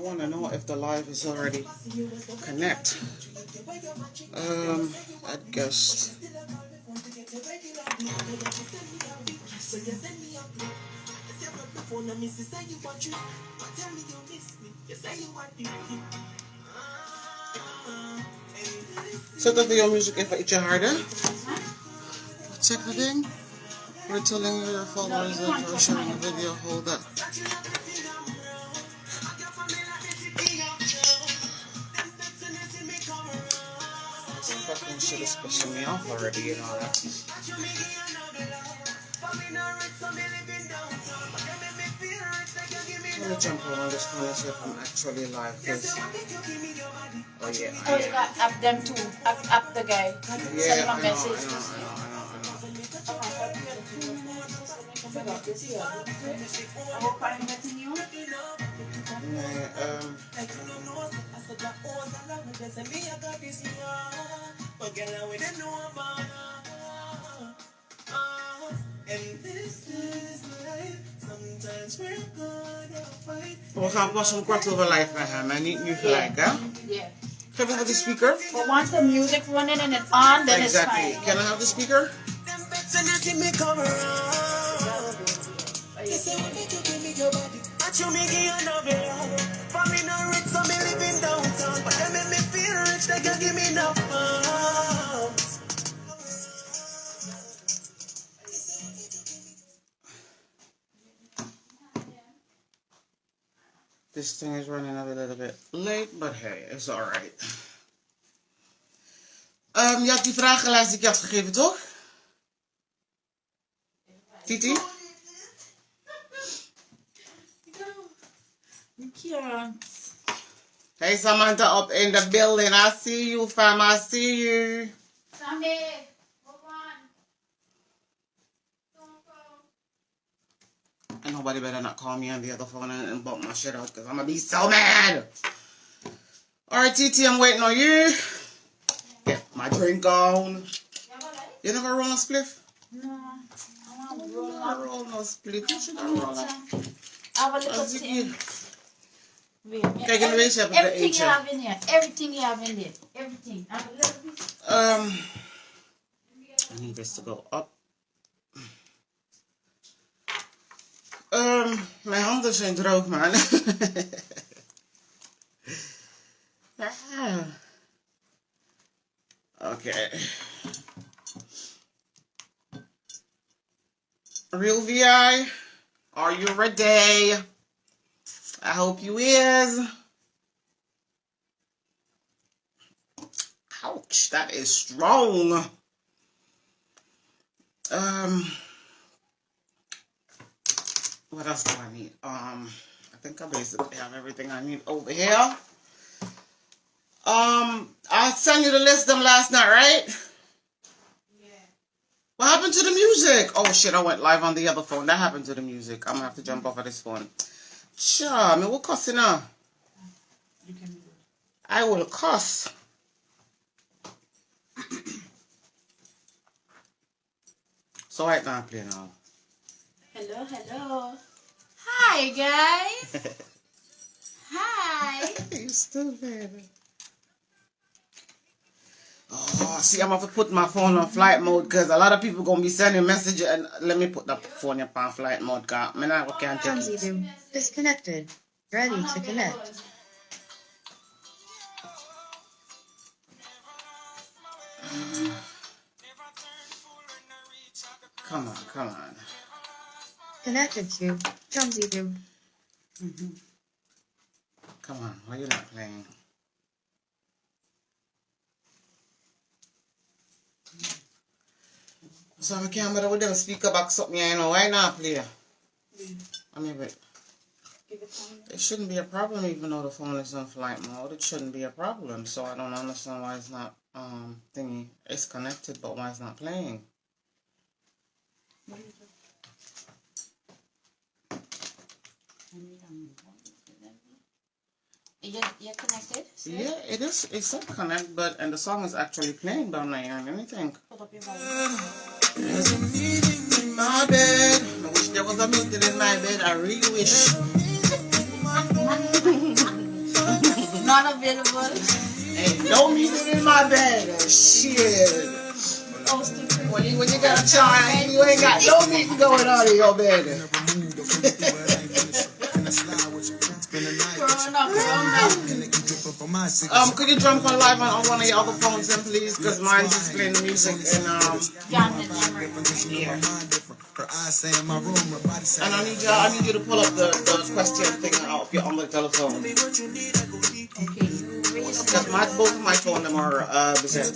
want to know if the live is already connect. I guess. Zet de video music even ietsje harder. Check the thing. We're telling your followers that we're sharing a video. Hold up. Fucking shit is pissing me off already, you know that. Let me jump on this one and see if I'm actually live. Oh yeah. Oh, you got up them too. Up the guy. Yeah, I know. We gaan pas om 5:15 met hem, en niet nu gelijk, hè? Yeah. Geef even de speaker. But once the music running and it's on, then Exactly. it's fine. Can I have the speaker? This thing is running a little bit late, but hey, it's alright. Je had die vragenlijst die ik je had gegeven, toch? Titi? Yeah. Hey Samantha up in the building. I see you, fam. I see you. Sammy, hold on. And nobody better not call me on the other phone and bump my shit out because I'm going to be so mad. Alright, Titi, I'm waiting on you. Get my drink on. You never roll a spliff? No. I want to roll I roll no spliff. You should roll that. I have a little thing. Kijk, in wezen heb ik er Everything eentje. you have in here. Everything you have in there. Everything. I have a little piece. I need this to go up. Mijn handen zijn droog, man. Okay. Real V.I, are you ready? I hope you is. Ouch, that is strong. What else do I need? I think I basically have everything I need over here. I sent you the list them last night, right? Yeah. What happened to the music? Oh shit, I went live on the other phone. That happened to the music. I'm gonna have to jump off of this phone. Sure, I mean, what cussing now? You can do it. I will cuss. So right now, play now. Hello, hello. Hi, guys. Hi. You stupid. Oh, see, I'm going to put my phone on flight mode because a lot of people going to be sending messages. And let me put the phone up on flight mode because I can't check it. Disconnected. Ready to connect. Come on, come on. Connected to Jonesy Room. Come on, why are you not playing? So I camera with them speaker box up me, you know, why not play? I mean, wait. It shouldn't be a problem even though the phone is on flight mode. It shouldn't be a problem. So I don't understand why it's not, thingy. It's connected, but why it's not playing. You're connected? Yeah, it is. It's still connect, and the song is actually playing, but I'm not hearing anything. Put up your volume. There's a meeting in my bed. I wish there was a meeting in my bed. I really wish. Not available. Ain't no meeting in my bed. Shit. When you got a child, you ain't got no meeting going on in your bed. Could you jump on live on one of your other phones then, please? Because mine's just playing the music and yeah. And I need you to pull up the question thing out on the telephone. Because both of my phone them are beset.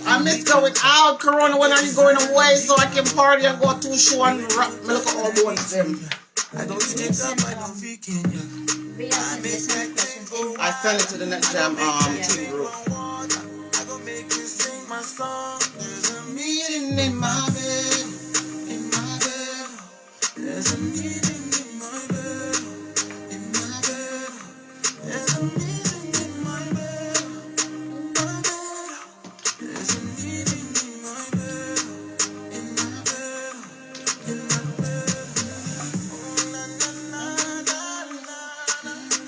I miss going out, Corona. When are you going away so I can party and go to a show and rock? Me look at all the ones them. I sent it to the next jam team group. There's a meeting in my bed, in my bed. There's a meeting in my bed, in my bed. There's a meeting in my bed, in my bed. There's a meeting in my bed, in my bed, in my bed.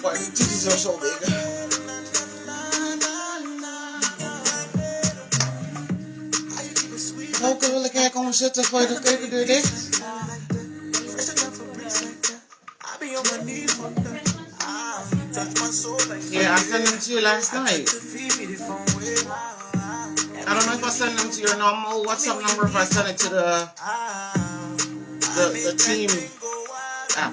Why the titties are so big? Hoe kunnen we kijken om zitten voor de keukendeur dicht? Yeah, I sent them to you last night. I don't know if I sent them to your normal WhatsApp number, if I sent it to the team app.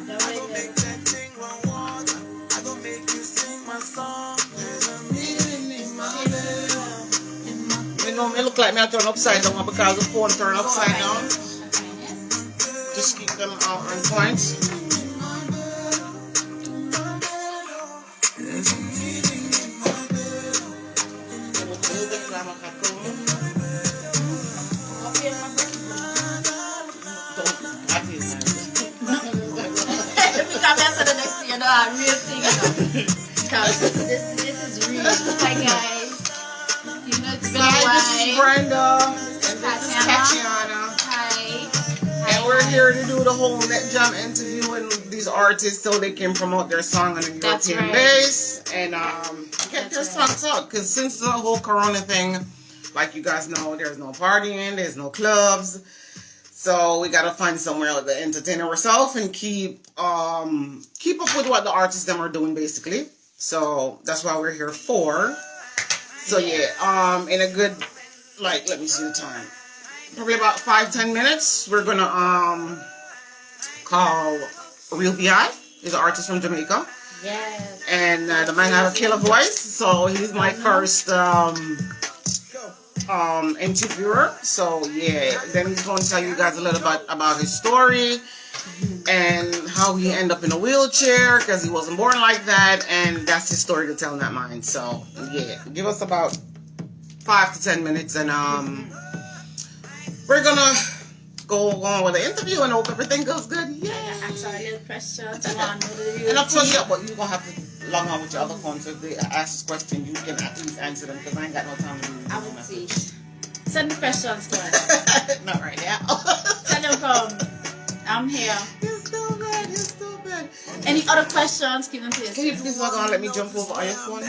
It look like me I turn upside down because the phone turn upside down. Just keep them on point. Real thing, this is real. Hi guys. You know it's been a while. This is Brenda. And this is Tatiana. Hi. And we're here to do the whole Net Jam interviewing these artists so they can promote their song on the European base and get their songs out. Because since the whole Corona thing, like you guys know, there's no partying, there's no clubs. So we gotta find somewhere to entertain ourselves and keep up with what the artists them are doing basically. So that's why we're here for. So yeah, in a good let me see the time. Probably about 5-10 minutes. We're gonna call Real V.I. He's an artist from Jamaica. Yes. And the man has a killer voice, so he's my first interviewer. So yeah, then he's going to tell you guys a little bit about his story and how he ended up in a wheelchair because he wasn't born like that, and that's his story to tell in that mind. So yeah, give us about 5 to 10 minutes and we're gonna go on with the interview and hope everything goes good. Yeah. Answer a little question. And I'll tell you what, you're gonna have to log on with your other phone, so if they ask this question, you can at least answer them because I ain't got no time to I will see. Send the questions to us. Not right now. Tell them come. I'm here. You're so bad. You're so bad. Any other questions? Keep them to yourself. Can you please log on? Let me jump over on your phone.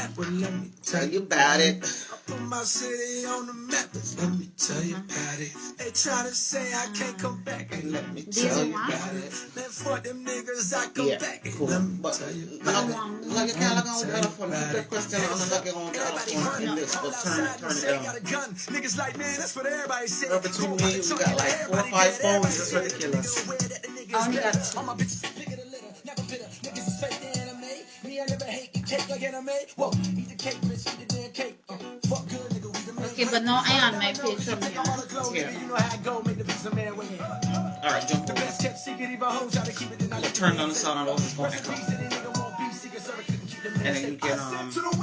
Tell you about it. Put my city on the map, let me tell you about it. They try to say I can't come back, and Let me tell you about it. man, fuck them niggas, I come back, and Cool. let me But tell you you can't log on with the other phone. Keep that question on and log on with the other phone in this, but turn it down. niggas like, man, that's what everybody say. Well, between me, we got like 4 or 5 phones. It's ridiculous. I only got 2. All my bitches bigger than litter, never bitter. Niggas is fake the anime. Me, I never hate eat cake like anime. Whoa, eat the cake, bitch, eat the damn cake. Fuck good, nigga, we the man. Okay, but now I on my page from here. Yeah. You know how I go, make the bitch a man with me. Alright, jump The over. best kept secret, even hoes try to keep it in. Turn down the sound on those phone echo. And then you can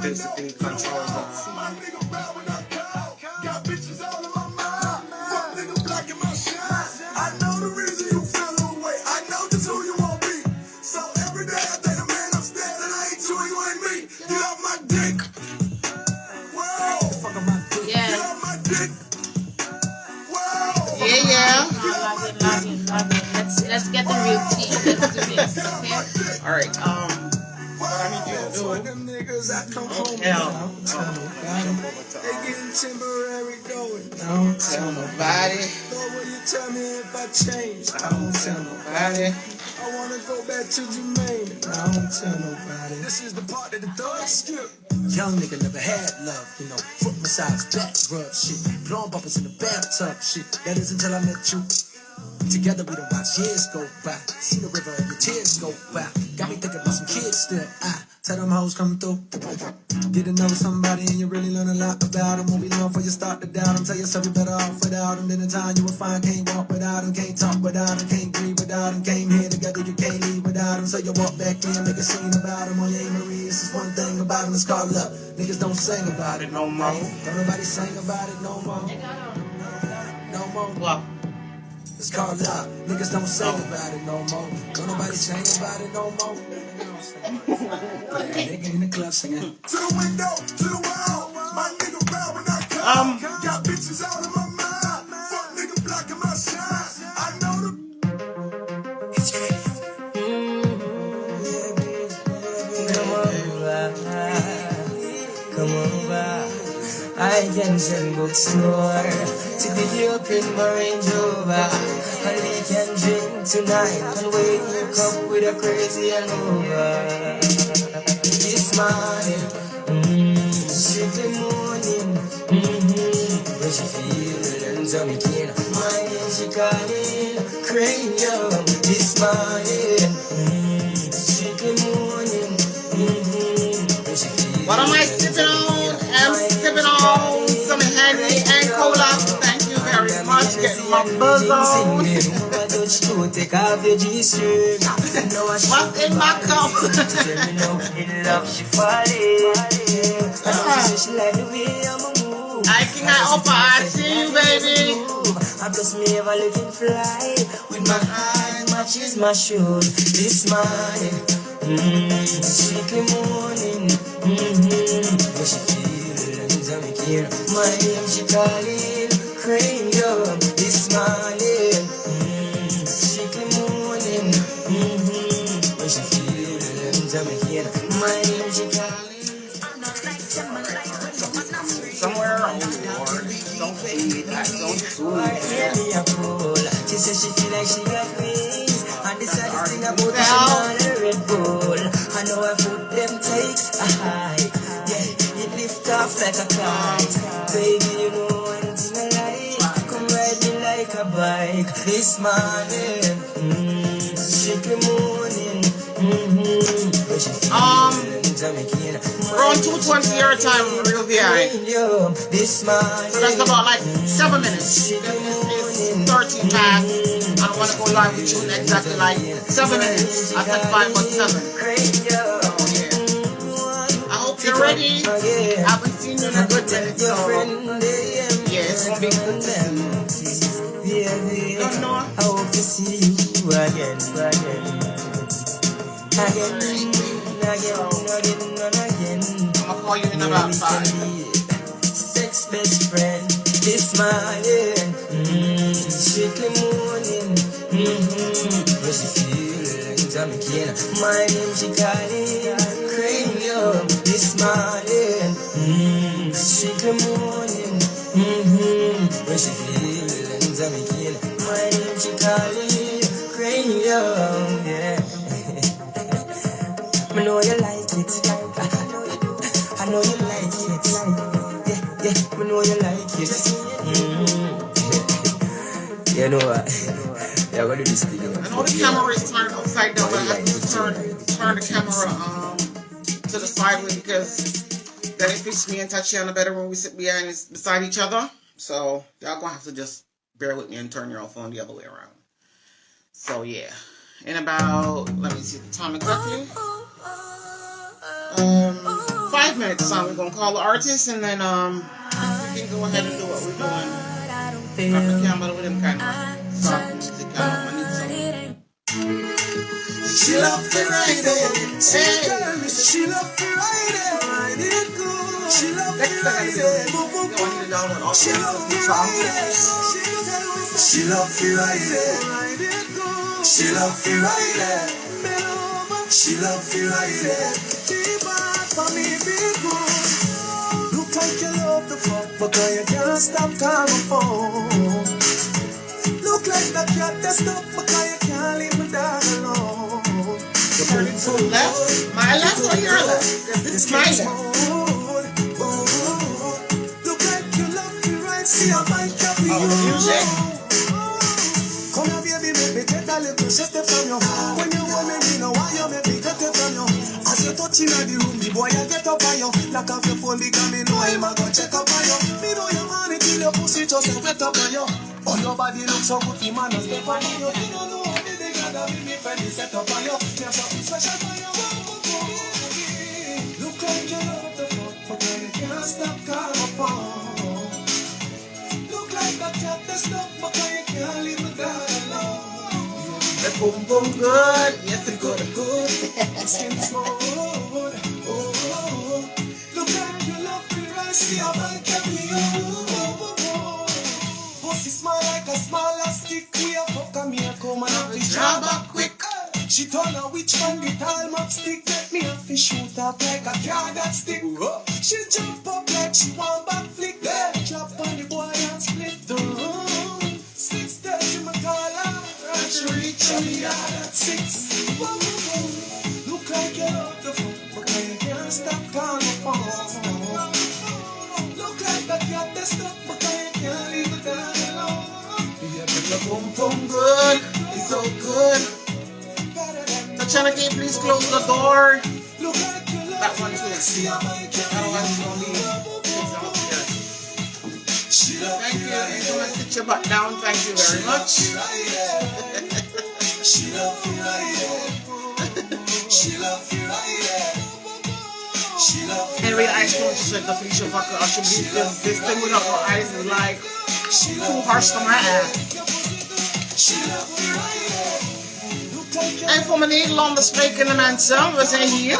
basically control the Got bitches all in my mind. Fuck nigga blocking my shine. I know the reason you feel away. I know just who you won't be. So every day I think the man upstairs and I ain't you, you ain't me. Get off my dick. Whoa. Fuck on my dick. Yeah. Get off my dick. Whoa. Yeah. Log in. Let's get the real tea. Let's do this, okay? Alright, what I need you That's why them niggas I come home. Hell. Don't tell nobody. They getting temporary going. Don't tell nobody. Lord, will you tell me if I change? Don't tell nobody. I wanna go back to Jermaine. Don't tell nobody. This is the part of the third skip. Young nigga never had love, you know. Foot massage, back rub shit. Blowing bumpers in the bathtub shit. That is until I met you. Together we don't watch years go by. See the river and your tears go by. Got me thinking about some kids still. Tell them hoes come through. Get to know somebody and you really learn a lot about them. Won't be long before you start to doubt them. Tell yourself you're better off without them. Then in time you will find can't walk without them. Can't talk without them. Can't breathe without them. Came here together, you can't leave without them. So you walk back in, make a scene about them. On your Marie, this is one thing about them. It's called love. Niggas don't sing about it no more. Don't nobody sing about it no more. No more. What? It's called love. Niggas don't sing about it no more. Don't nobody sing about it no more. Nigga in the club singing. To the window, to the wall. My nigga proud when I come. Got bitches out of my mind. Fuck nigga blocking my shine. I know the. It's crazy. Come over. I can send bookstore to pick you up in my Range Rover. And we can drink tonight and wake up with a crazy hangover. This morning, strictly morning, when she feel and tell me can my name she calling cranium. This morning, strictly morning, when she feel. What am I sipping on? I'm sipping on some Henny and Cola. Thank you very much. Getting my buzz on. Take off your G-string. What's in my cup? In love, she falling. She like the way I'm a move. I think I offer. I see you, baby. I plus me ever looking fly. With my eyes matches my shoes. This morning, strictly morning. When she feel and tell me care. My name she calling cranium. This morning, strictly morning. When she feel and tell me care. My name she calling. Somewhere around the world. Don't say that. Don't do it. She says she feel like she got wings. And the saddest thing about it, she want a Red Bull. I know I put them takes a hike. Yeah, it lift off like a kite. Baby, you know one thing I like. Come ride me like a bike. This morning, strictly morning. When she feel around 2:20 your time, Real V.I. This morning. So that's about like 7 minutes. This is 13 past. I want to go live with you in exactly like 7 minutes. I said 5 but 7. I hope you're ready. I haven't seen you in a good minute, so yeah, it's gonna be good to see you. Don't know. I hope to see you again. I'll call you in about 5. Sex best friend this morning, strictly morning. When she feel and tell me can my name she calling cranium this morning, strictly morning. When she feel and tell me can my name she calling cranium. Yeah. I know you like it. I know you like it. Yeah, I know you like it. You know what? Yeah, what do this thing? I know the camera is turned upside down, but I have to turn the camera to the side because then it fits me and Tatiana better when we sit beside each other. So y'all gonna have to just bear with me and turn your phone the other way around. So yeah, in about, let me see the time exactly. 5 minutes. We're gonna call the artist and then we can go ahead and do what we're doing. Drop the camera with them kind of soft music. I need some. She love to ride it. She love to ride it. She love to ride it. She love to ride it. She love to ride it. She love to ride it. She love you right there. Be bad for me, be good. Look like you love the fuck, but girl, you can't stop calling my phone. Look like that cat that's up, but girl, you can't leave my dog alone. Left? My left or your left? This is my left. Look like you love me right, see I might carry you. Music. Come here, baby, make me take a little step from you. When you want me, know why you make me get it from you. As you touch in the room, the boy I get up on you. Lock off your phone because me know him I go check up on you. Me know you want it till your pussy just wet up on you. Oh, your body looks so good, the man step on you. You don't know how they gotta be me friend, set up on you. There's something special for you. Look like you love the fuck, but you can't stop calling my phone. Look like that cat that's stuck, but you can't leave me down alone. The boom boom good. Yes, it's good. Good, skin smooth. Oh, look like you love me right, see how I carry you. Pussy smile like a small stick. We a fuck and me a come and have to draw back quick. She turn a witch from the tall map stick. Let me have to shoot up like a car that stick. She jump up like she want back flick. Drop on the boy and split the room. 6:30 my collar. And she reach on the yard at 6. Look like you love the phone, but you can't stop calling my phone. Look like that cat that's stuck, but you can't leave it down alone. The boom boom good. It's so good. Tatiana, please close the door. Look like you love That one too. I don't want to leave. Thank you. I'm going to sit your butt down. Thank you very much. She love you right there. She love you right there. She love you. En weer ijsklontjes zet dat vriendje pakken alsjeblieft. This thing without no ice is like too harsh for my ass. She love you right there. En voor mijn Nederlanders sprekende mensen, we zijn hier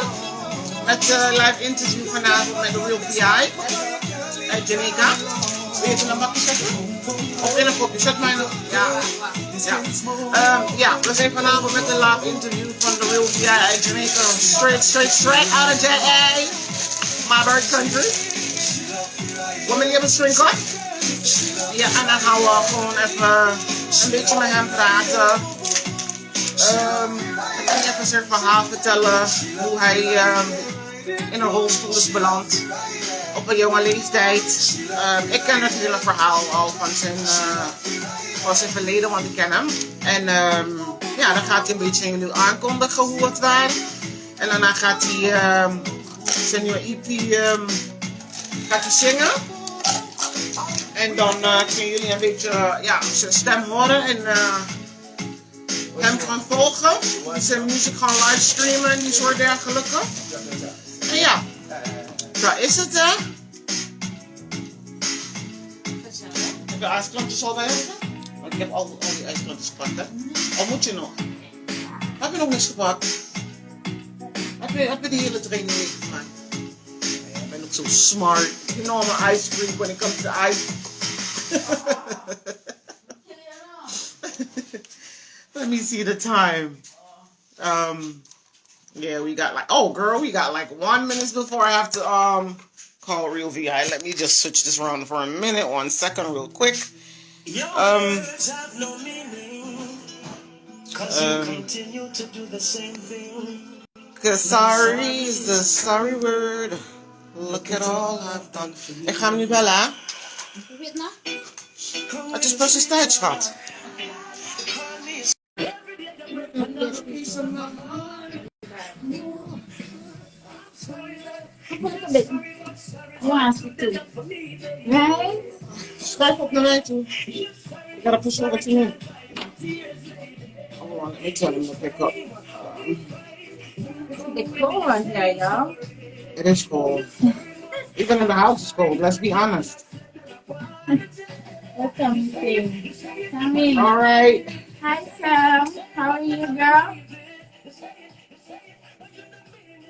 met een live interview vanavond met de Real V.I uit Jamaica. Wil je het in een bakje zetten? Of in een kopje? Zet mij nog. Ja. Ja, we zijn vanavond met een live interview van de Real V.I uit Jamaica. Straight out of JA, my birth country. Wil je even drink op? Ja, en dan gaan we gewoon even een beetje met hem praten. Ik ging even zijn verhaal vertellen hoe hij in een rolstoel is beland op een jonge leeftijd. Ik ken het hele verhaal al van zijn verleden, want ik ken hem. En ja, dan gaat hij een beetje nu aankondigen hoe het was. En daarna gaat hij zijn nieuwe EP gaat hij zingen. En dan kunnen jullie een beetje zijn stem horen en hem gaan volgen, zijn muziek gaan livestreamen en die soort dergelijke. En ja, daar is het hè. Heb je ijsklantjes al bij je? Want ik heb al die ijsklantjes gepakt hè. Of moet je nog? Heb je nog niks gepakt? Heb je die hele training meegemaakt? Ja, ik ben ook zo smart. You know I'm an ice freak when it comes to ice. Let me see the time. Yeah, we got like, oh girl, we got like 1 minute before I have to call Real V.I. Let me just switch this around for a minute, 1 second real quick. Cause sorry is the sorry word. Look at all I've done. Ik ga hem nu bellen, hè? Het is precies tijd, schat. You ask me to. Right? Schuif op naar mij toe. Ik ga push over to me. Oh, let me tell him to pick up. It's cold right here, y'all. It is cold. Even in the house is cold, let's be honest. What's up, thing? Come in. Alright. Hi, Sam. How are you, girl?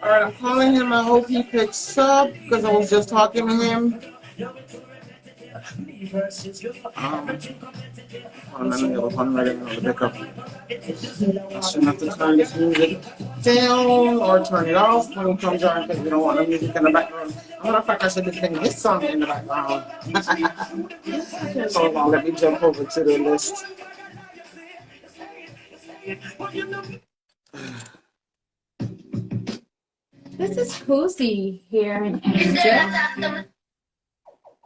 Alright, I'm calling him. I hope he picks up because I was just talking to him. And then the other one ready to pick up. I shouldn't have to turn this music down or turn it off when it comes on because we don't want the music in the background. As a matter of fact, I should be playing this song in the background. So hold on, let me jump over to the list. This is cozy here in Asia.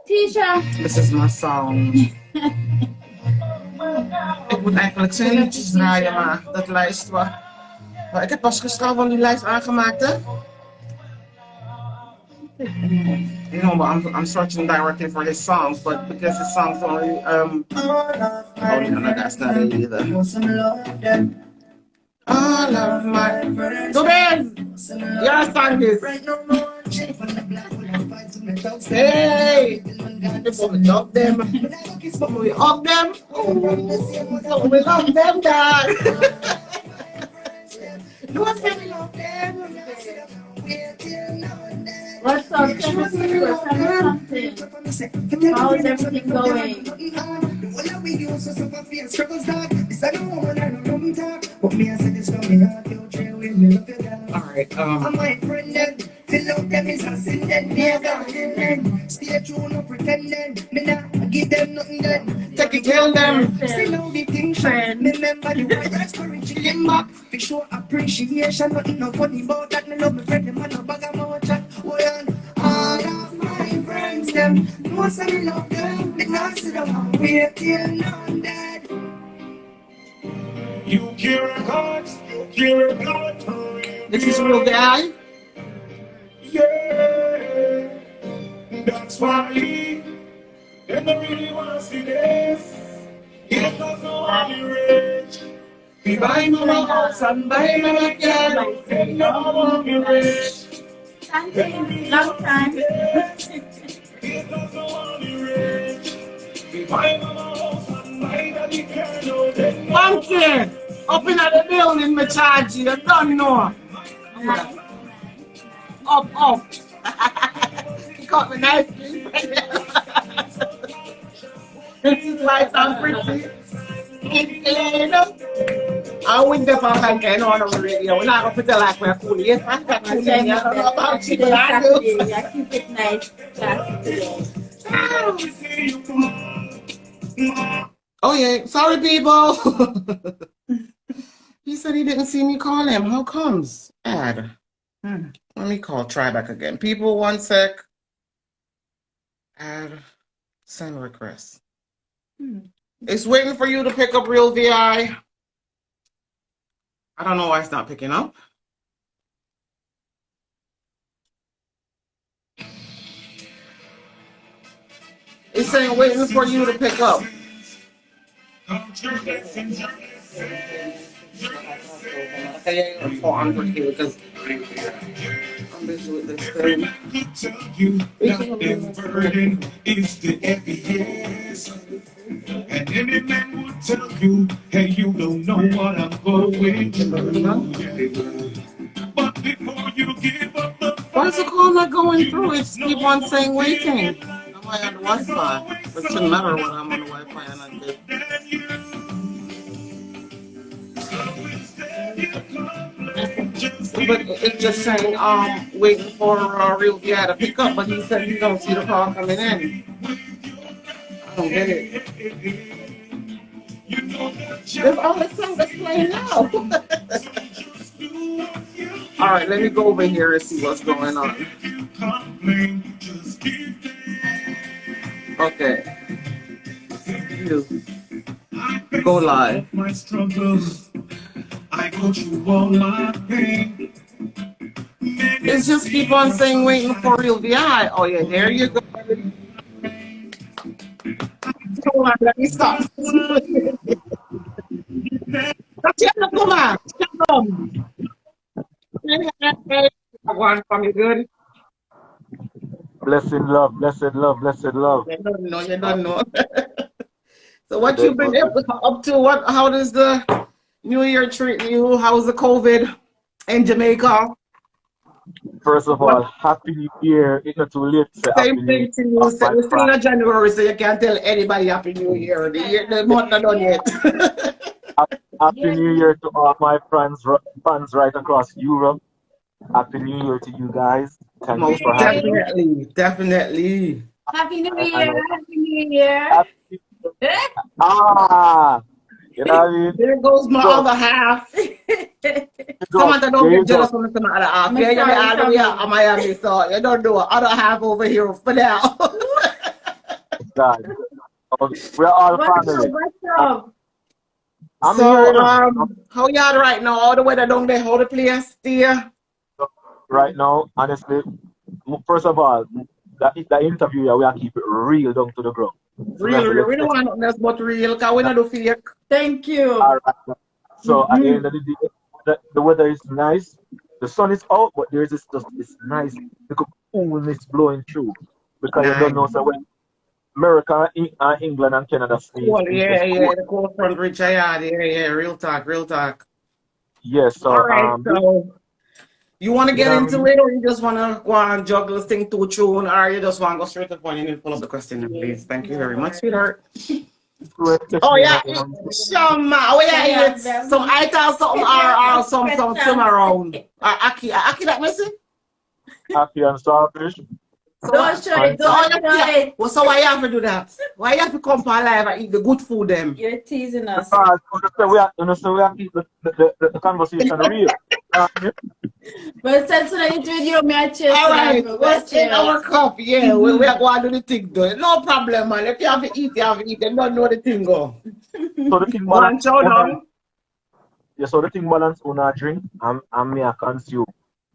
Tisha. This is my song. Ik moet eigenlijk zijn liedjes draaien, maar dat lijst wel. Maar ik heb pas gisteren van die lijst aangemaakt, hè? No, but I'm searching directly for his songs, but because his songs only oh no, that's not it either. All of my go Ben! Your song is hey! Before we love them, we up them, oh, we love them, God. You want to say we love them? What's up? Tell me something. How is everything going? Alright, Fill out them is a sin then me a garden. Stay true, no pretending. Me not give them nothing then. take it, kill them. See now the thing friend. Remember the words courage him back. For sure appreciation, nothing no funny about that. Me love my friend, them and no bag of mouth chat. All of my friends them, most of me love them. Me not sit down, wait till now I'm dead. You care a God, you care a God. This is Real V.I. Yeah, that's why he never really wants to see this. He doesn't want to be rich. He buy my house and buy my car. He don't want to be rich. Long time. He doesn't want to be rich. He buy my house and buy the car. No, they Monkey! Up in the building, me charge you. You don't know. Up. He caught me nicely. This is why I'm pretty. I win the phone like I know on the radio. We're not going to put the like we're cool. Yes, I'm not cool. I don't know about you, but I do. I keep it nice. Oh yeah, sorry people. He said he didn't see me call him. How comes? Add. Let me try back again. People, 1 sec. Add. Send request. It's waiting for you to pick up Real V.I. I don't know why it's not picking up. It's saying waiting for you to pick up. I'm because I'm busy with this thing. burden is the heaviest. And any man would tell you, hey, you don't know what I'm going through. But before you give up the Why is the call not going through? It's keep on saying waiting. Am I on the Wi-Fi? It shouldn't matter when I'm on the Wi-Fi and I'm good. But it's just saying waiting for Real V.I to pick up, but he said he don't see the call coming in. I don't get it. There's all the song that's playing now. Alright, let me go over here and see what's going on. Okay. Go live. My struggles, I go through all my pain. It's just keep on saying waiting for Real V.I. Oh yeah, there you go. Hold on, let me stop. Come on. One for me good. Blessed love, blessed love, blessed love. You don't know. So what you been up to? How does the New Year treat you? How's the COVID in Jamaica? First of all, Happy New Year. It's not too late to say Happy Same New Year thing to to you. all my We're still friends. in January, so you can't tell anybody Happy New Year. The month not done yet. Happy New Year to all my fans right across Europe. Happy New Year to you guys. Thank you Most for having me. definitely, definitely. Happy New And Year. Happy New Year. happy New Year. You know what I mean? There goes my So, other half. go. Samantha, don't There you get go. jealous of my other half. I'm Yeah, you're sorry all the from way out you. of Miami, so you don't do it. Other half over here for now. God. We're all What's up? family. What's up? I'm here, So, you know. how y'all right now? All the weather down there, how the place there? Right now, honestly, first of all, that interview, yeah, we are keep it real down to the ground. So we Real, have to real. We don't let's want nothing else but real, because we don't do fake. Thank all you. right. So at the end of the day, the weather is nice. The sun is out, but there's this just it's nice because coolness blowing through. Because you don't Nice. know, so when America, England, and Canada sneeze, Cool, we yeah, just yeah. cool. The cold front reach yard. Yeah, yeah. Real talk, real talk. Yes, All so right, so you want to you get know what I into mean? it, or you just want to go and juggle thing to tune, or you just want to go straight to the point and you pull up the question, Yeah, please. Thank you no very much, worries. sweetheart. Oh Especially yeah, you know, some oh So yeah, yeah, it's some ital something or some around. Aki that missing. happy and selfish. So don't what? show And it. So Don't you show yeah. it. Well, so why you have to do that? Why you have to come for live and eat the good food them? You're teasing us. because we are, so we have to keep the conversation real. But since tonight it's with you, me I cheers All to that. right, Bro. let's take Cheers. our cup. Yeah, we are going to do the thing though. No problem, man. If you have to eat, you have to eat. You don't know the thing go. So the thing Go and balance show una, down. yeah, so the thing balance una drink and me a consume.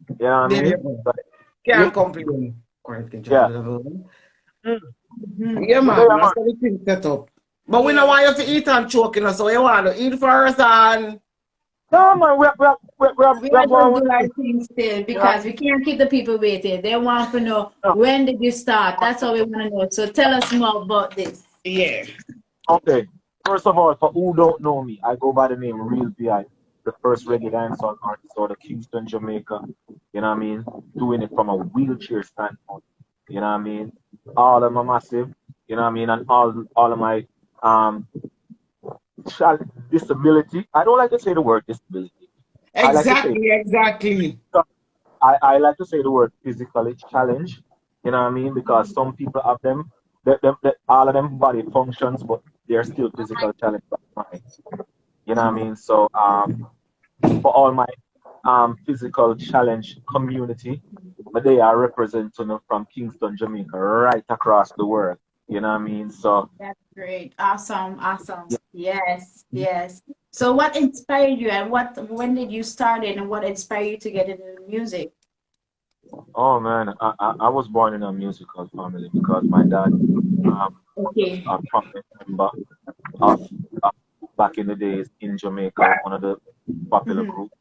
You know what I There you mean? go. But Can't yeah, complain. Correct, can yeah. Yeah, So there man. you That's man. how the thing set up. But we Yeah. don't want you to eat and choke, you know, so you want to eat first and No man, We we are are going just with do our this. thing still Yeah. because we can't keep the people waiting. They want to know No. when did you start. That's what we want to know. So tell us more about this. yeah. Okay. First of all, for who don't know me, I go by the name Real V.I, the first reggae dancehall artist out of Kingston, Jamaica. You know what I mean? Doing it from a wheelchair standpoint. You know what I mean? All of my massive, you know what I mean, and all of my um disability. I don't like to say the word disability. I like to say Exactly, exactly. I like to say the word physically challenged. You know what I mean? Because some people have them, all of them body functions, but they're still physical challenged by mine. You know what I mean? So for all my physical challenge community, but they are representing from Kingston, Jamaica, right across the world. You know what I mean? So That's great. Awesome. Awesome. yeah. Yes. Yes. So what inspired you and when did you start it and what inspired you to get into music? Oh man, I was born in a musical family because my dad was Okay. a prominent member of back in the days in Jamaica, one of the popular Mm-hmm. group,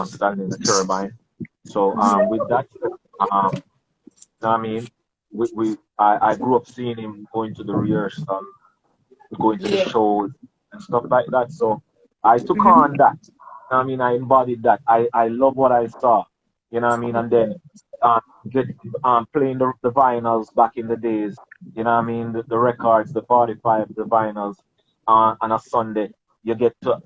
standing in the turbine. So with Mm-hmm. that, um, you know what I mean, I grew up seeing him going to the rehearsal, going to the Yeah. shows and stuff like that. So I took Mm-hmm. on that. You know what I mean, I embodied that. I love what I saw. You know what I mean, and then um, get playing the vinyls back in the days. You know what I mean, the records, the 45, the vinyls on a Sunday. You get to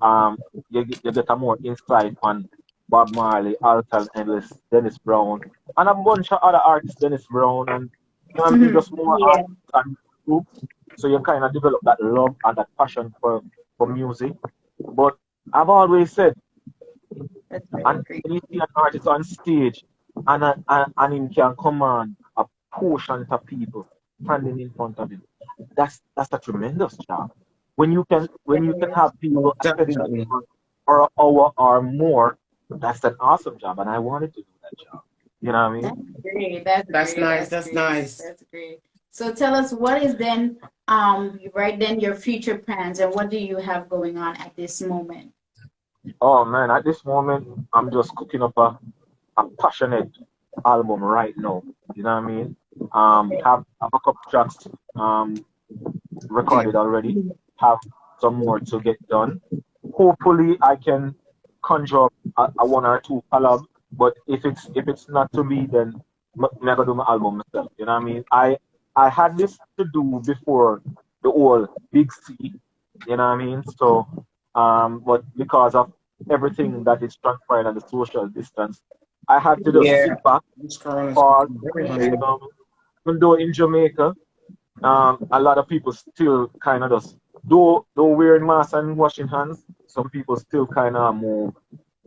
you get a more insight on Bob Marley, Alton Ellis, Dennis Brown, and a bunch of other artists, Dennis Brown, and you know what I mean, just Mm-hmm. more Yeah. artists and groups. So you kind of develop that love and that passion for music. But I've always said, That's very and great. when you see an artist on stage and him can command a portion of people standing in front of him, that's a tremendous job. When you can have people Most attending definitely. for an hour or more, that's an awesome job, and I wanted to do that job. You know what I That's mean? great. That's That's great. nice. That's That's great. nice. That's great. So tell us what is then right then your future plans and what do you have going on at this moment? Oh man, at this moment, I'm just cooking up a passionate album right now. You know what I mean? Okay. Have a couple tracks recorded already. Have some more to get done. Hopefully, I can conjure up a one or two collab. But if it's not to me, then me I gotta do my album myself. You know what I mean? I had this to do before the whole big C. You know what I mean? So but because of everything that is transpired and the social distance, I had to just Yeah. sit back, This corona's pause, become very you Yeah. unstable. know. Even though in Jamaica, a lot of people still kind of just though wearing masks and washing hands, some people still kind of move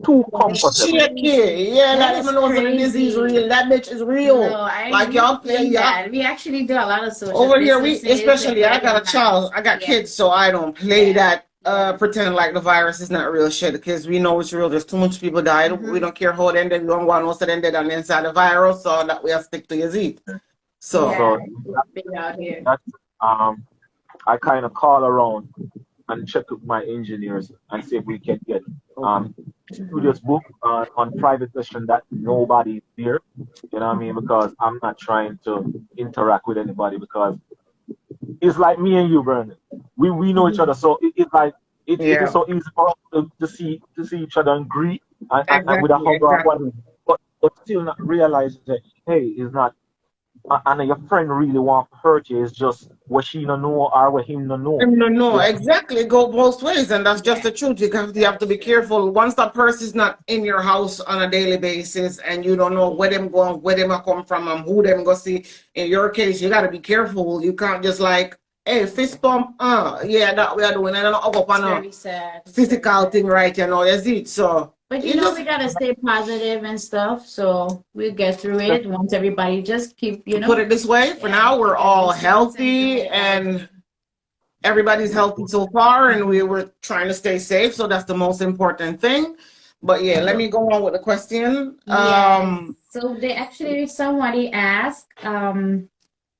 too comfortable. Shaky. Yeah, That that is even knows that the disease crazy. real. That bitch is No, real. I Like we y'all, yeah, think yeah. that. We actually do a lot of social Over here, we distancing and especially I wearing got a child, masks. I got Yeah. kids, so I don't play Yeah. that Yeah. pretending like the virus is not real shit because we know it's real. There's too much people died. We Mm-hmm. don't care how they ended. We don't want most of them dead on the inside the virus, so that we have to stick to your seat. So Yeah. So It's big out here. that's I kind of call around and check with my engineers and see if we can get okay. Mm-hmm. studios booked on private session that nobody's there. You know what I mean? Because I'm not trying to interact with anybody because it's like me and you, Brandon. We know each other, so it's like it is Yeah, so easy for us to see each other and greet and with a exactly, hug or what, exactly. but still not realizing that hey, it's not and your friend really want to hurt you. It's just what she don't know or what him don't know. No, no, You exactly. Go both ways, and that's just Yeah. the truth. You have to That's be true. careful. Once that person is not in your house on a daily basis, and you don't know where them going, where them a come from, and who them go see. In your case, you got to be careful. You can't just like, hey, fist bump. Yeah, that we are doing, and then up It's on a very sad. It's very physical sad. thing, right? You know, that's it. So But you we just gotta stay positive and stuff, so we'll get through it once everybody just keep, put it this way. For yeah, now, we're get all distance and do healthy, what you gotta do. and everybody's healthy so far, and we were trying to stay safe, so that's the most important thing. But yeah, let know, me go on with the question. Yes. So somebody asked,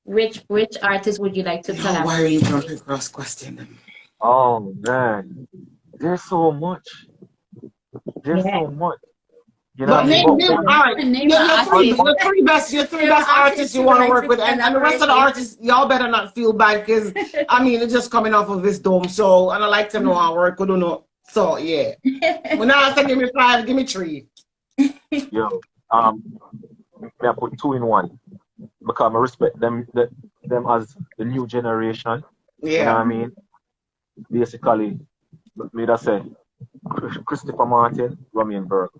which artist would you like to Oh, why are you collaborate with? jumping cross question? oh man, there's so much. There's Yeah. so much. You know what But I mean? name, But name, one, all right. Name Your, an your three, artist. one your three best, your three Name an best artists artist you you would want to like work to with, and the rest collaborate of the with. artists, y'all better not feel bad because I mean it's just coming off of this dome. So and I like to know how work. I don't know. So yeah, when I say give me five, give me three. yo, me I put two in one because I respect them as the new generation. You know what Yeah. I mean? Basically, me that say Christopher Martin, Romy Berg.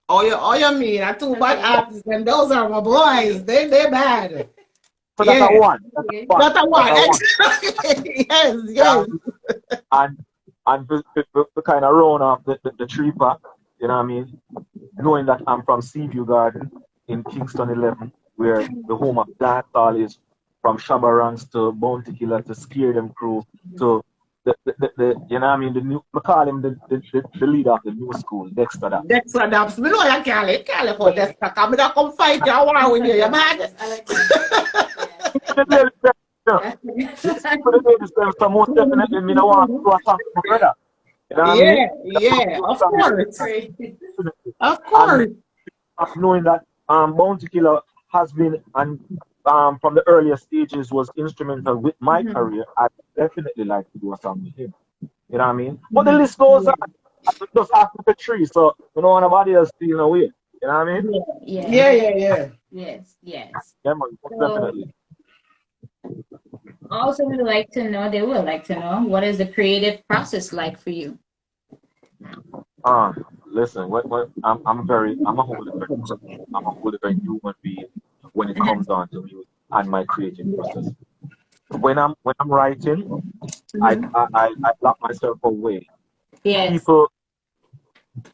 Oh, you mean I two bad Okay. artists, and those are my boys. Okay. They bad. So that's a Yeah, one. That's a Okay. one. that's a That's one. a one. Exactly. Yes, yes. And and to kind of round off the tree pack, you know what I mean? Knowing that I'm from Seaview Garden in Kingston 11, where the home of dancehall is, from Shabarangs to Bounty Killer to Scare Them Crew to you know what I mean? The new, I call him the leader of the new school, Dexter Daps. Dexter Daps. Me know you can't for Yeah. Dexter. Come me come fight you. I want with you. You mad? I like that. The ladies them, you know, Yeah. for the ladies them, so most definitely me no want to do a song for my brother. You know what I mean? Yeah, That's what yeah. do a Of song That's course, great. of and course. knowing that Bounty Killer has been and from the earlier stages was instrumental with my Mhm. career, I definitely like to do a song with him. You know what I mean? But the Mhm. list goes Yeah. on. I just after the tree, so you know nobody else feeling away. You know what I mean? Yeah. Yeah. Yeah, yeah, yeah. Yes. Yes. Yeah, man, most So definitely. also they would like to know what is the creative process like for you? Listen, I'm a wholly very person. I'm a wholly very human being when it Mhm. comes down to music and my creative process. When I'm writing, Mhm. I lock myself away. Yes. People,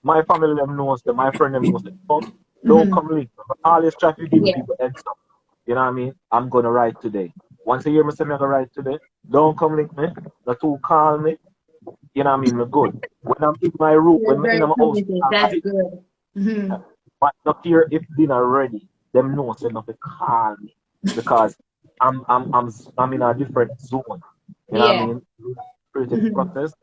my family them knows that, my friend them knows that. Don't Mhm. come link. Always try to give Yeah. people heads up. You know what I mean? I'm gonna write today. Once a year, me say me gonna write today. Don't come link me. Not too call me. You know what I mean? Me good. When I'm in my room, You're when I'm in very my house, committed. I That's write. good. Mhm. But not here if dinner ready. Them know say not to call me because I'm in a different zone. You know what I Yeah. mean? Creative Mhm. process.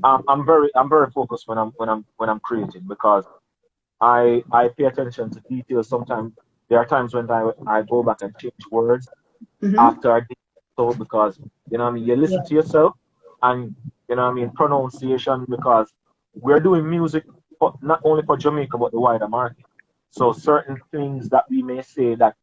I'm very focused when I'm creating because I pay attention to details. Sometimes there are times when I go back and change words Mhm. after I did so because you know what I mean you listen Yeah. to yourself and you know what I mean pronunciation because we're doing music for, not only for Jamaica but the wider market. So certain things that we may say that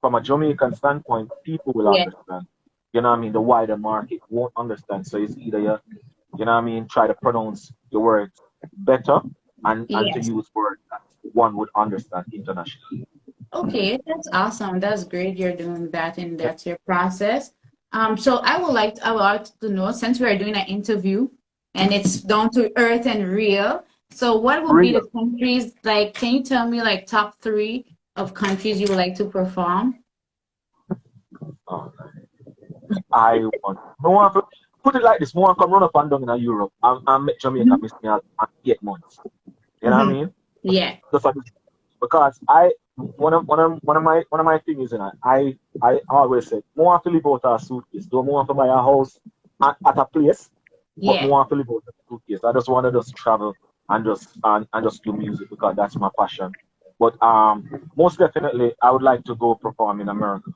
from a Jamaican standpoint, people will Yeah. understand. You know what I mean? The wider market won't understand. So it's either you know what I mean, try to pronounce your words better and to Yes. use words that one would understand internationally. Okay, that's awesome. That's great you're doing that and that's your process. So I would like to know, since we are doing an interview and it's down to earth and real, so what would be Real. the countries, like, can you tell me like top three of countries you would like to perform? Oh, I want. No one put it like this. No one come run up and down in Europe and make Jamaica Mhm. miss me out 8 months. You know what I Mhm. mean? Yeah. Just like, because I one of my things, you know, I always say more want to live out a suitcase. Don't want to buy a house at a place, but more Yeah. want to live out a suitcase. I just want to just travel and just do music because that's my passion. But most definitely I would like to go perform in America.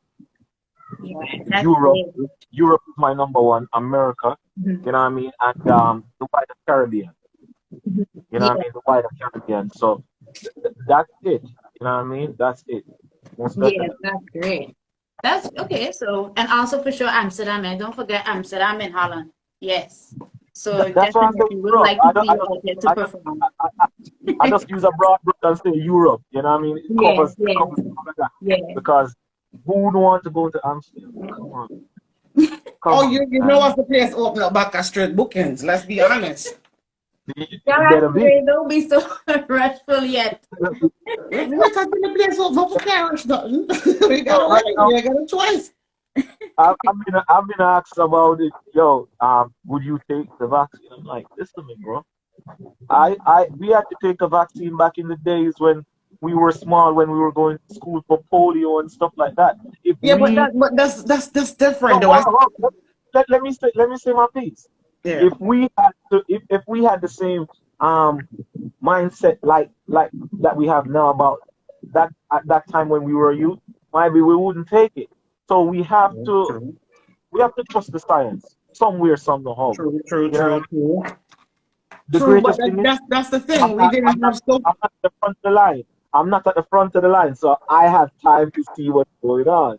Yeah. That's Europe, great. Europe is my number one. America, Mhm. you know what I mean, and the wider Caribbean, Mhm. you know what I Yeah. mean, the wider Caribbean. So that's it. You know what I mean? That's it. Most Yeah, definitely. that's great. That's okay. So, and also for sure, Amsterdam, and don't forget Amsterdam and Holland. Yes. So That's what I say definitely would Europe. like to see you out there to I just, perform. I just use a broad brush and say Europe. You know what I mean? Yes, It yes, covers all of that. yeah. Because who would want to go to Amsterdam? Come on, Oh, come on, you know man. what's the place open up back at straight bookings? Let's be honest. It Guys, better be. don't be so rushful yet. We can the place open up for carriage nothing. We So gotta right wait. now, We got a choice. I've been asked about it. Yo, would you take the vaccine? I'm like, listen to me, bro. We had to take a vaccine back in the days when we were small, when we were going to school for polio and stuff like that. If Yeah, but we that's different no, though. let me say my piece. Yeah. If we had the same um mindset like that we have now about that at that time when we were youth, maybe we wouldn't take it. So True. we have to trust the science somewhere, somehow. True, true, You know what I true, mean? true. The True, but greatest thing is that's the I'm thing. We not I'm didn't not have so I'm not at the front of the line. I'm not at the front of the line, so I have time to see what's going on.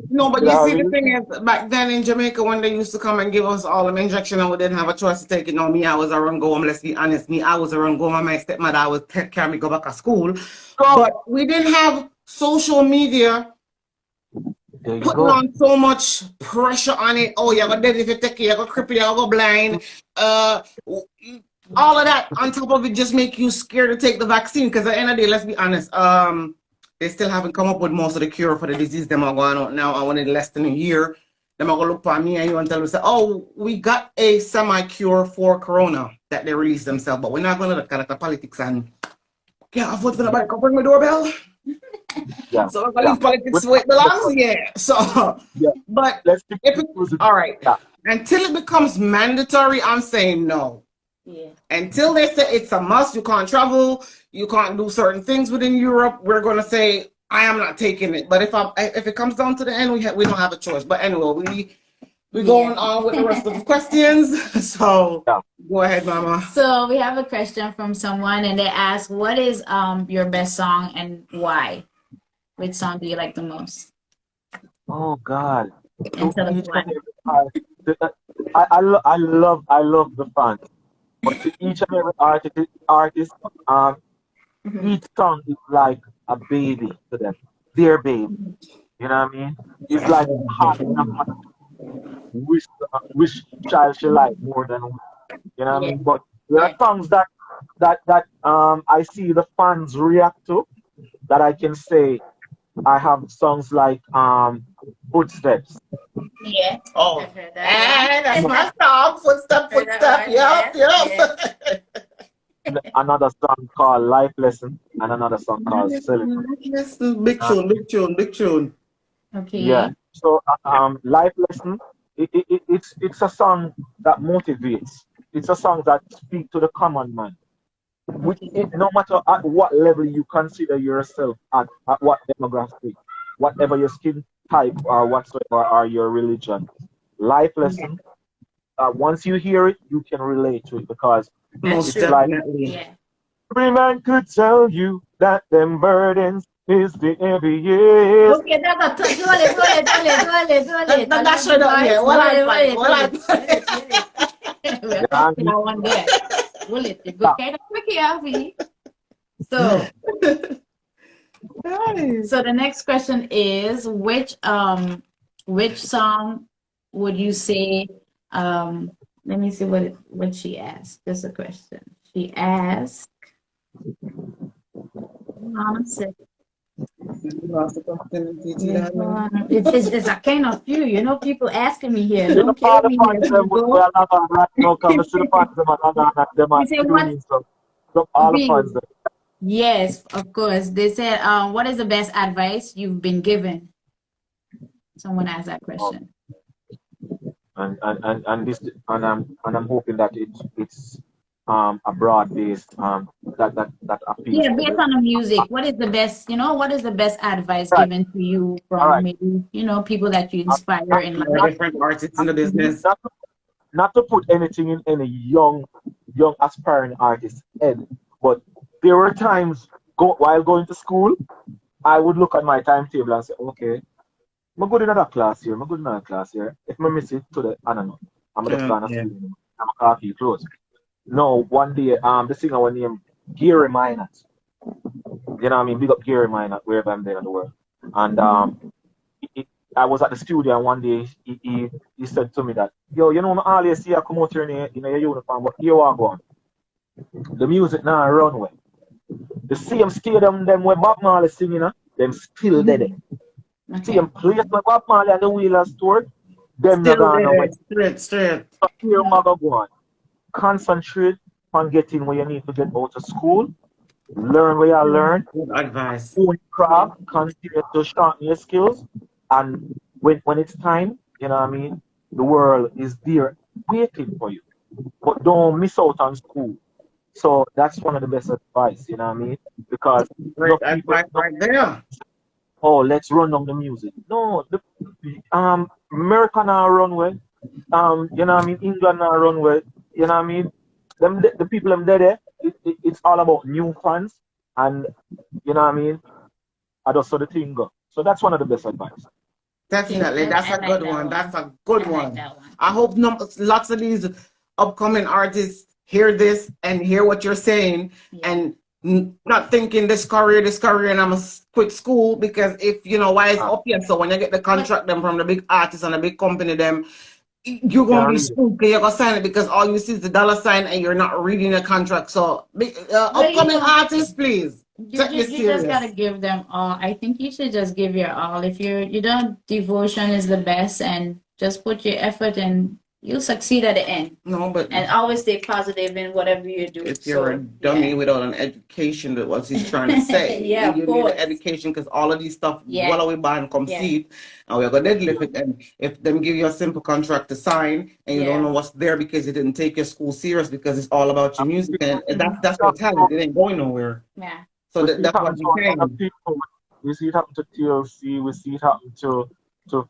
no, but You you know what see I the mean? thing is back then in Jamaica when they used to come and give us all them injection and we didn't have a choice to take it. No, me, I was around go home, let's be honest. Me, I was around go home, my stepmother I would take care of me go back to school. Go. But we didn't have social media There you putting go. on so much pressure on it. Oh, you're gonna dead if you take it, you're gonna cripple, you're gonna go blind. Uh, all of that on top of it just make you scared to take the vaccine. Because at the end of the day, let's be honest, they still haven't come up with most of the cure for the disease. Them are going on now. I wanted less than a year. Them are gonna look for me and you and tell us, oh, we got a semi-cure for corona that they released themselves, but we're not gonna look at the politics and can't afford for nobody to ring my doorbell. Yeah, So if I yeah. leave politics With where it the belongs, first, yeah. So, yeah. but Let's stick if to it, the music. all right, Yeah. until it becomes mandatory, I'm saying no. Yeah. Until they say it's a must, you can't travel, you can't do certain things within Europe. We're going to say I am not taking it. But if it comes down to the end, we don't have a choice. But anyway, we Yeah. going on with the rest of the questions. So Yeah. go ahead, Mama. So we have a question from someone and they ask, what is your best song and why? Which song do you like the most? Oh God. And To tell us each why. and every I love the fans, but to each and every artist, um, Mhm. each song is like a baby to them, their baby. You know what I mean? It's like heart in a mother. Which child she like more than we. You know what I Yeah. mean? But there are Yeah. songs that I see the fans react to that I can say I have songs like Footsteps. Yeah. Oh, I've heard that one. and that's my song. Footstep, Heard that footstep. one. Yep, Yes. Yes. yep. Another song called Life Lesson, and another song called Celebrate. Listen, big Uh, tune, big tune, big tune. yeah. Okay. So Life Lesson, it's a song that motivates. It's a song that speaks to the common man. Okay. No matter at what level you consider yourself at what demographic, whatever your skin type or whatsoever or your religion, Life Yeah. Lesson. Once you hear it, you can relate to it because That's Most it's true. like definitely. Yeah. Every man could tell you that them burdens is the heaviest. Okay, that's a dole. That should up here. What I find? What I We are Yeah, talking about one there. Dole, you go kind of quick, Avi. So, so the next question is which song would you say let me see what she asked. Just a question. She asked, hold on a sec. Yeah, hold on. It's a kind of few, people asking me here. you know, Don't all kill the me here, fans them we people. are not on right now, come see the fans them are not on them are You say what? tuning so all the V. fans them. Yes, of course. They said, what is the best advice you've been given? Someone asked that question. And this and I'm hoping that it's a broad based that appeals Yeah, to based the on the music, what is the best advice right. given to you All from right. maybe, people that you Not, inspire not, in There are life? not, different artists in not, the business. not, to, not to put anything in any young aspiring artist's head, but there were times while going to school, I would look at my timetable and say, okay, I'm good in another class here, I'm good in another class here. If I miss it to the I don't know, I'm just gonna Yeah. school, I'm a coffee close. No, one day, the singer was named Gary Minot. You know what I mean? Big up Gary Minot, wherever I'm there in the world. And he, I was at the studio and one day he said to me that, yo, you know, I always see you come out here in your uniform, but here I go on. The music now run way. The same stadium them where Bob Marley singing, them still dead. Okay. Same place where Bob Marley and the Wheelers toured, them not Still gone away. there. Straight. So here I go on. Concentrate on getting where you need to get out of school, learn where you learn, Good advice. own craft, continue to sharpen your skills, and when it's time, you know what I mean, the world is there waiting for you. But don't miss out on school. So that's one of the best advice, you know what I mean? Because Great enough people, advice right there. oh, let's run down the music. No, America now run well. You know what I mean? England now run well. You know what I mean? The people them there, it's all about new fans, and you know what I mean. I just saw the thing go. So that's one of the best advice. Definitely. That's I a like good that one. one. That's a good I like one. that one. I hope lots of these upcoming artists hear this and hear what you're saying Yeah. and not thinking this career, and I'm gonna quit school because if why it's Ah, up here. So when you get the contract them from the big artists and the big company them, you're can't gonna be read it. screwed. You're gonna sign it because all you see is the dollar sign and you're not reading the contract. So Well, upcoming artists, please take this you just gotta serious. give them all. I think you should just give your all. If devotion is the best, and just put your effort and you'll succeed at the end. No, but And always stay positive in whatever you do. if you're a So dummy yeah. without an education, that what he's trying to say. Yeah, of You need course. an education because all of these stuff Yeah. well away by and come Yeah. see it, and we're gonna deadlift it. And if them give you a simple contract to sign and you Yeah. don't know what's there because you didn't take your school serious because it's all about your music and that's Yeah, your talent. It ain't going nowhere. Yeah. So we see it that's happen what to I'm a lot of saying. people. We see it happen to TLC. We see it happen to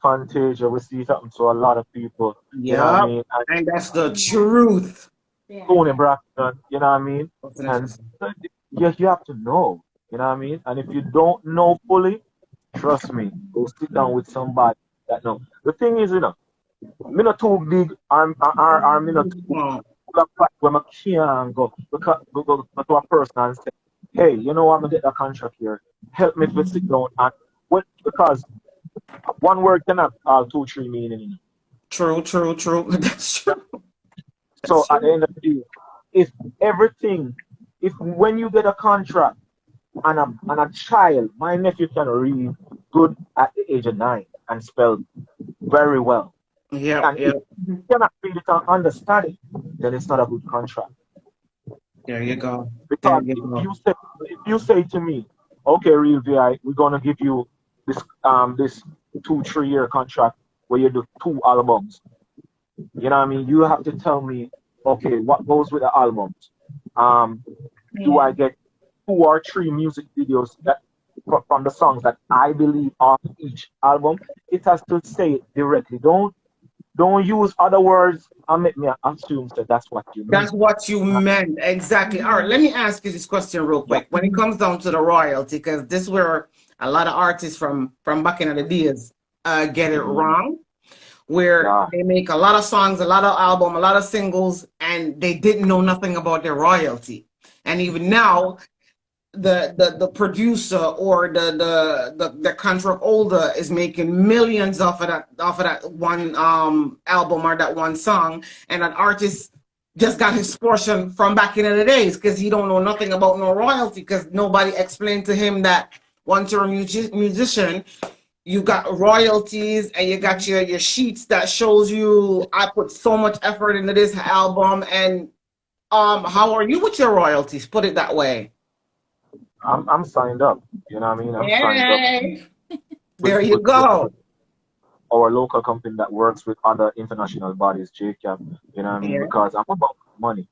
Fantasia. We see it happen to a lot of people. You know what I Yeah, mean? And and that's the Yeah. truth. Yeah. Tony Braxton. You know what I mean? What's the next And question? you have to know. You know what I mean? And if you don't know fully, trust me, go sit down with somebody that know. The thing is, me not too big, or me not too Oh, full of pride when I can't go to a person and say, hey, you know what, I'm gonna get that contract here. Help me to sit down and because one word cannot have two, three meaning. true. That's Yeah. true. So That's at the true. end of the day, if everything, if when you get a contract and a child, my nephew can read good at the age of 9 and spell very well. Yep, And if yep. you cannot read it and understand it, then it's not a good contract. There you go. There Because you if go. you say to me, okay, Real VI, we're gonna give you this 2 3 year contract where you do 2 albums. You know what I mean? You have to tell me, okay, what goes with the albums? Do Yeah. I get 2 or 3 music videos that from the songs that I believe off each album? It has to say it directly. Don't use other words I make me assume that that's what you That's mean. what you meant. Exactly. All right, let me ask you this question real Yeah. quick. When it comes down to the royalty, because this is where a lot of artists from back in the days get it Mhm. wrong, where Yeah. they make a lot of songs, a lot of album, a lot of singles, and they didn't know nothing about their royalty. And even now, the producer or the contract holder is making millions off of that one album or that one song, and an artist just got his portion from back in the days because he don't know nothing about no royalty because nobody explained to him that once you're a musician you got royalties and you got your sheets that shows you I put so much effort into this album. And how are you with your royalties, put it that way? I'm signed up. You know what I mean? I'm signed up Yay. with There you go. our local company that works with other international bodies, JCAP. You know what I mean? Yeah. Because I'm about money.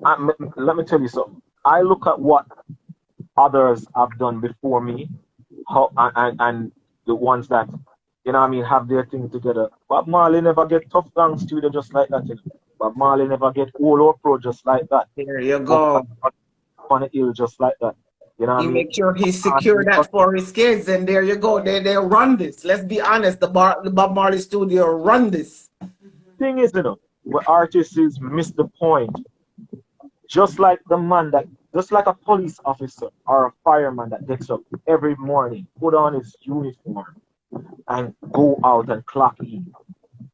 Let me tell you something. I look at what others have done before me, how and the ones that you know what I mean have their thing together. Bob Marley never get tough down studio just like that. You know? Bob Marley never get all or pro just like that. There you Up go. on the hill just like that. You know what He I mean? make sure he secure that for his kids, and there you go. They run this. Let's be honest. The Bob Marley studio run this. Thing is, you know, where artists is miss the point. Just like the man that, just like a police officer or a fireman that gets up every morning, put on his uniform, and go out and clock in.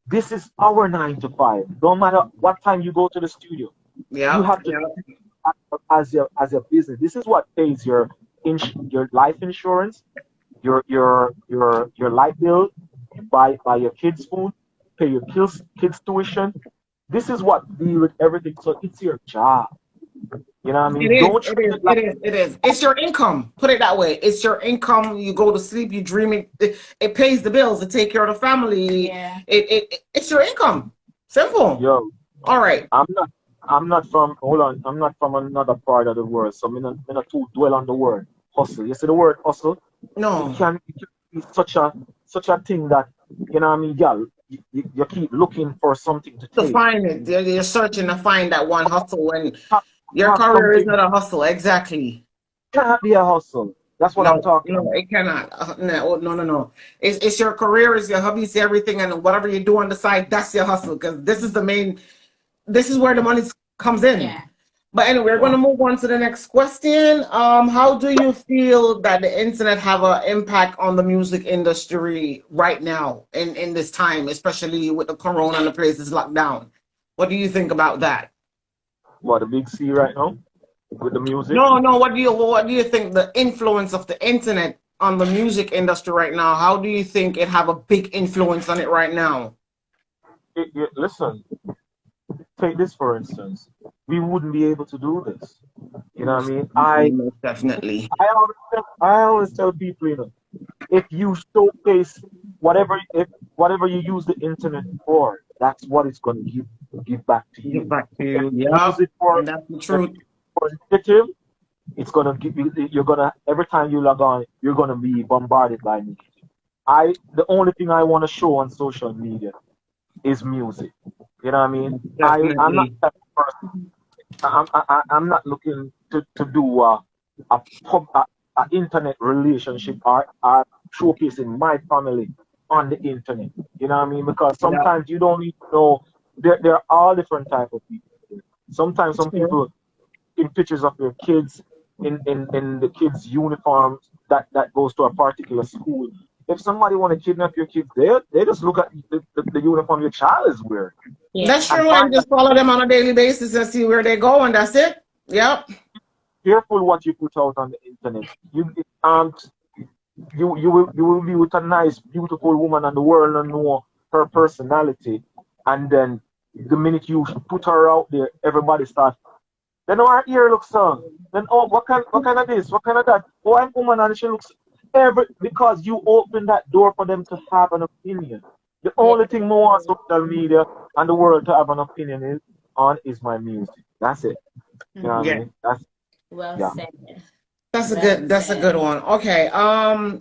This is our 9 to 5. No matter what time you go to the studio, you Yep. have to Yep. as your business. This is what pays your life insurance, your light bill, buy your kids food, pay your kids tuition. This is what deal with everything. So it's your job. You know what I It mean? is, Don't it treat is, it it like is, it is. It's your income. Put it that way. It's your income. You go to sleep, you dream it. It pays the bills to take care of the family. Yeah. It's your income. Simple. yo. All right. I'm not. I'm not from. Hold on. I'm not from another part of the world. So me not too dwell on the word hustle. You see the word hustle? No, It can be such a thing that you know what I mean, yeah. You keep looking for something to to take. find it. You're searching to find that one hustle when your Have career is something. not a hustle. Exactly. Cannot be a hustle. That's what I'm No, talking no, about. it cannot. No, no, no, no. It's your career, it's your hobby, it's everything, and whatever you do on the side, that's your hustle. Because this is the main. This is where the money comes in. Yeah. But anyway, we're going Yeah. to move on to the next question. How do you feel that the internet have an impact on the music industry right now in this time, especially with the corona and the places locked down? What do you think about that? What the big C right now with the music. No, no. What do you think the influence of the internet on the music industry right now? How do you think it have a big influence on it right now? Listen, take this for instance. We wouldn't be able to do this. You know what I Most mean? definitely, most definitely. I always tell people, you know, if you showcase whatever you use the internet for, that's what it's gonna give back to Get you. back to If you. you use Yep, it and that's the if truth. for negative, it's gonna give you you're gonna every time you log on, you're gonna be bombarded by negative. The only thing I wanna show on social media is music. You know what I mean? Most I'm not definitely. that person. I'm not looking to do a pub a internet relationship or showcasing my family on the internet. You know what I mean? Because Yeah. sometimes you don't need to know there are all different type of people. Sometimes some True. people in pictures of their kids in the kids' uniforms that goes to a particular school. If somebody want to kidnap your kids, they just look at the uniform your child is wearing Yeah. That's and true, find and just follow them on a daily basis and see where they go, and that's it. Yep. careful what you put out on the internet. You will be with a nice, beautiful woman and the world and know her personality, and then the minute you put her out there, everybody starts. Then our ear looks on. Then oh, what kind of this? What kind of that? Oh, I'm woman and she looks every because you open that door for them to have an opinion. The Yeah. only thing more on social media and the world to have an opinion is my music. That's it. You know what I Mhm. Yeah. mean? That's Well yeah. said. That's a good one. Okay.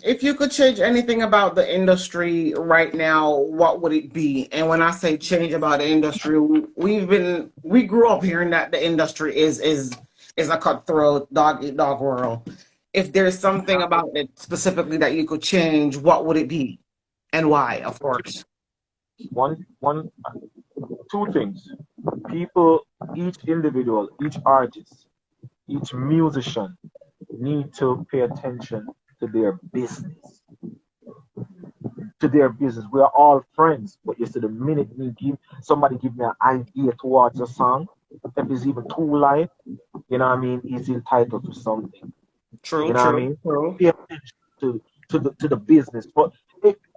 If you could change anything about the industry right now, what would it be? And when I say change about the industry, we grew up hearing that the industry is a cutthroat dog eat dog world. If there's something about it specifically that you could change, what would it be? And why, of course. One, two things. People, each individual, each artist, each musician need to pay attention to their business. To their business. We are all friends, but you see, the minute somebody give me an idea towards a song, if it's even two line, you know what I mean, he's entitled to something. True, You know what I true, mean? true. Pay attention to the business. But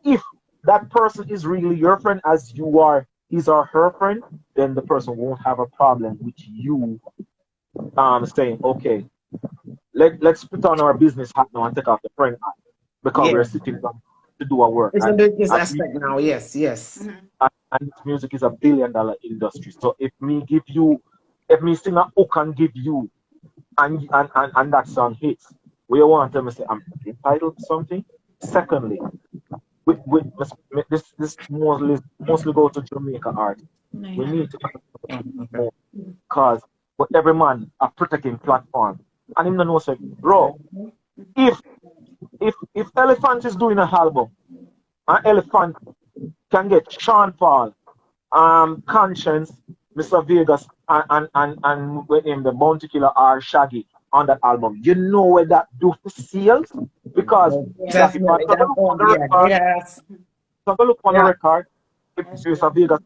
if that person is really your friend as you are his or her friend, then the person won't have a problem with you saying, okay, let's put on our business hat now and take off the friend hat because we're Yeah. sitting down to do our work. It's a And business as we aspect now. Yes, yes. and music is $1 billion industry. So if me sing a hook and give you and that song hits, we want them to say I'm entitled to something. Secondly, with this mostly go to Jamaica artists. We need to Oh, okay. more because but every man are protecting platform. And him no know say, bro, if if Elephant is doing an album and Elephant can get Sean Paul, Conscience, Mr. Vegas, and with him the Bounty Killer or Shaggy on that album, you know where that do for sales because that if I Definitely. take a That look on won't the be a record, yes. take a look on the Yeah. record, if Mr. Vegas,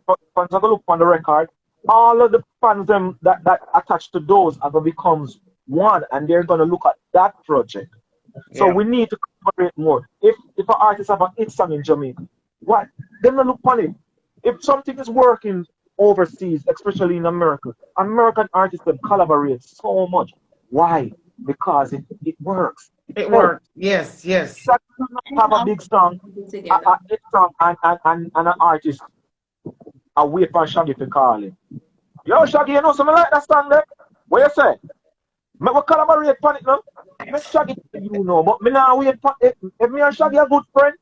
take a look on the record, all of the fans them that attached to those are gonna becomes one, and they're gonna look at that project. So Yeah. we need to collaborate more. If an artist have a hit song in Jamaica, what? Them not look on it. If something is working overseas, especially in America, American artists them collaborate so much. Why? Because it works. It It helps. worked. Yes, yes. Shaggy do not have a big song, a hit song, and an artist a wait for Shaggy to call him. Yo, Shaggy, you know something like that song there? What you say? Make we collaborate on it now. Make Shaggy tell you know, but me now wait for it. If me and Shaggy a good friend,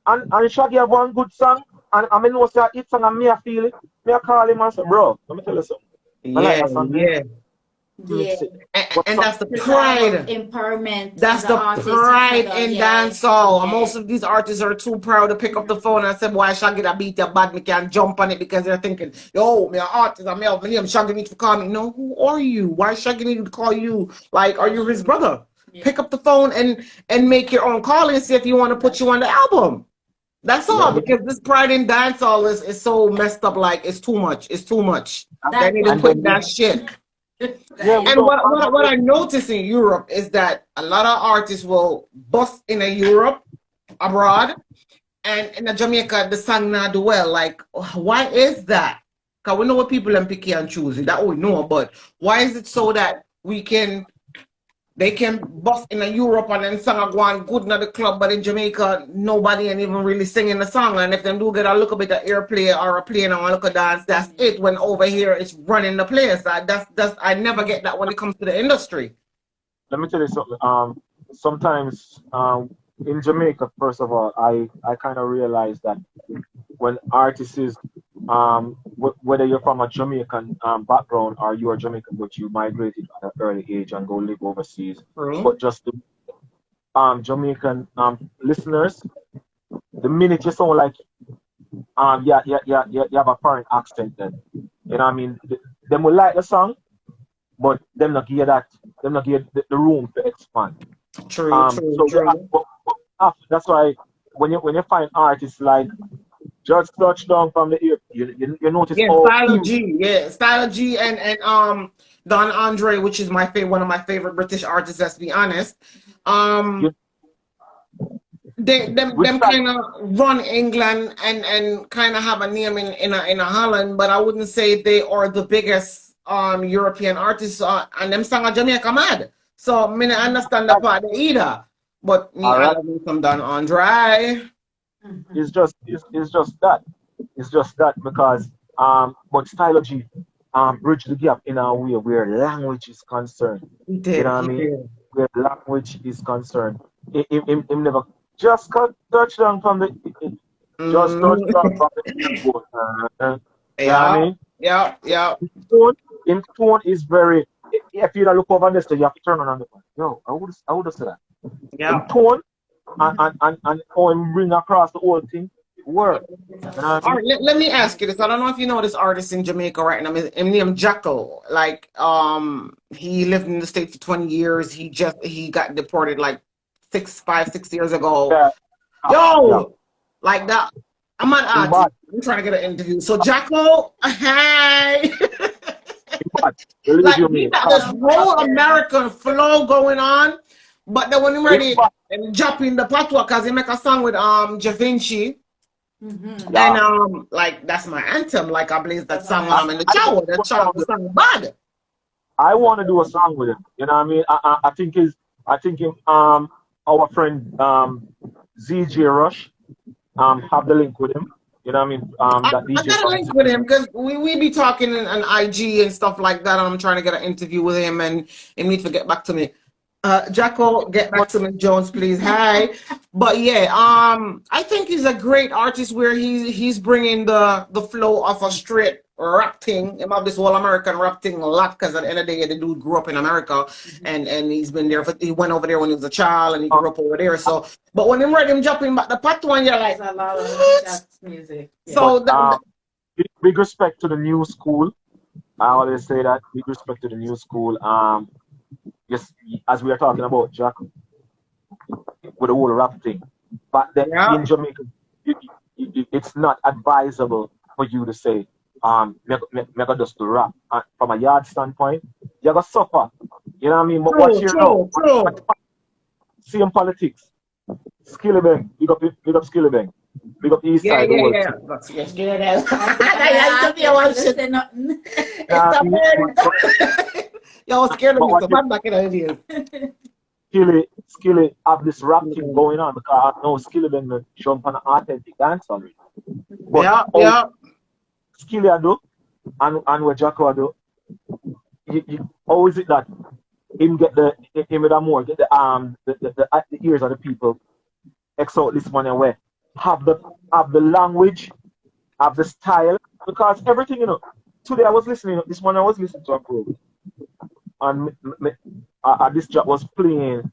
and Shaggy have one good song, and I mean know say it's song and me a feel it, me a call him and say, bro, let me tell you something. I like Yeah, that song. yeah. Mix it. But And some that's the pride. That's the pride in dancehall. Most of these artists are too proud to pick up the phone and say, "Why Shaggy that beat your bad? Me can't jump on it," because they're thinking, "Yo, me an artist. I'm my name Shaggy need to call me." No, who are you? Why Shaggy need to call you? Like, are you his brother? Pick up the phone and make your own call and see if you want to put you on the album. That's all. let me Because this pride in dancehall is so messed up. Like, it's too much. It's too much. They need to and quit then that shit. yeah, we And don't what I notice in Europe is that a lot of artists will bust in a Europe abroad, and in a Jamaica the song not do well. Like, why is that? Cause we know what people and picky and choosy, that we know, but why is it so that they can bust in a Europe and then song a go on good in the club, but in Jamaica nobody ain't even really singing the song. And if they do get a little bit of airplay or a play and a look at dance, that's it. When over here it's running the place. That's I never get that when it comes to the industry. let me tell you something. Sometimes in Jamaica, first of all, I kind of realize that when artists is whether you're from a Jamaican background or you are Jamaican but you migrated at an early age and go live overseas, True. but just the Jamaican listeners, the minute you sound like you have a foreign accent, then you know what I mean. Them will like the song, but them not give the room to expand. True, true, So true. that's why when you find artists like just touchdown from the ear, you notice Yeah, how Stylo easy. G. Yeah, Stylo G and Don Andre, which is one of my favorite British artists. Let's be honest. Um, You, they which them side? kind of run England and kind of have a name in a Holland, but I wouldn't say they are the biggest European artists. And them song of Jamaica mad. So me not understand that part either. But me, All I right, love me some Don Andre. it's just that. It's just that because but stylogy bridge the gap in a way where language is concerned. He You know did. what I He mean? did. where language is concerned. Him never just cut touchdown from just touchdown Mm. from the airport. You know what I Yeah, mean? yeah, yeah. Tone, in tone is very. If you don't look over this, you have to turn on the phone. Yo, I would have said that. In Yeah. tone and how him bring across the whole thing, it work. You know what I All mean? right, let me ask you this. I don't know if you know this artist in Jamaica right now. His name Jacko. Like, he lived in the States for 20 years. He got deported like 6 years ago. Yeah, yeah. Yo, like that. I'm an Him artist. bad, I'm trying to get an interview. So Jacko, hey. him bad. Believe Like you he me. got this whole American flow going on. But then when he Him ready bad. and jump in the patois, cause he make a song with Ja Vinci. And Yeah. like that's my anthem. Like I blaze that song when I, I'm in the I want shower. to do That a song song with song bad. I want to do a song with him. You know what I mean? I think him, our friend ZJ Rush have the link with him. You know what I mean? That I DJ got a from link with him because we be talking on IG and stuff like that. And I'm trying to get an interview with him and he need to get back to me. Jacko, get back to me, Jones, please. Hi. But yeah, I think he's a great artist where he's bringing the flow of a straight rap thing. Him have this whole American rap thing a lot because at the end of the day, the dude grew up in America and he's been there. He went over there when he was a child and he grew up over there. So, but when him read him jumping back the part one, you're like, what? Music. Yeah. but So big respect to the new school. I always say that big respect to the new school. Yes, as we are talking about Jack with the whole rap thing, but yeah, in Jamaica, it's not advisable for you to say me go just to rap. From a yard standpoint, you gotta suffer. You know what I mean? But watch true, here now. true, true. Same politics. Skillibeng, big up Skillibeng, big up East Yeah, Side, the yeah, whole yeah. thing. That's yes, good as. I to be one shit. It's a But, bird. Y'all scared of but me, watch so it, I'm back in the Skilly have this rap thing going on because I know Skillibeng jump on an authentic dance already. But Yeah, how yeah. Skilly I do and what Jacko do, how is it that him get him with a more get the ears of the people X out this money away. Have the language, have the style, because everything Today I was listening. This morning I was listening to a program, and this job was playing.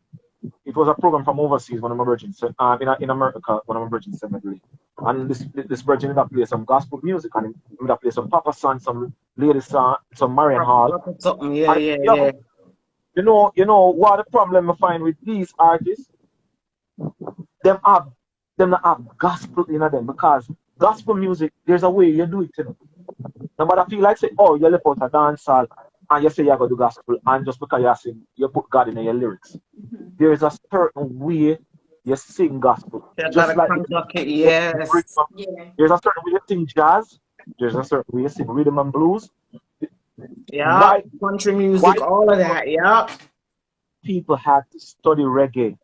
It was a program from overseas, one of my virgins, in America, one of my virgins sent me the link. And this virgin that play some gospel music, and he would play some Papa Son, some lady song, some Marian Hall. Something. Yeah, And yeah, yeah. what the problem I find with these artists, them have them not have gospel in them, because gospel music, there's a way you do it. Nobody feel like say, oh, you left out a dance hall and you say you're gonna do gospel, and just because you sing, you put God in your lyrics. There is a certain way you sing gospel. Yeah, Just gotta like conduct it. the Yes. rhythm. There's a certain way you sing jazz, there's a certain way you sing rhythm and blues. Yeah. Why Country why music, all of that. Yeah. people had to study reggae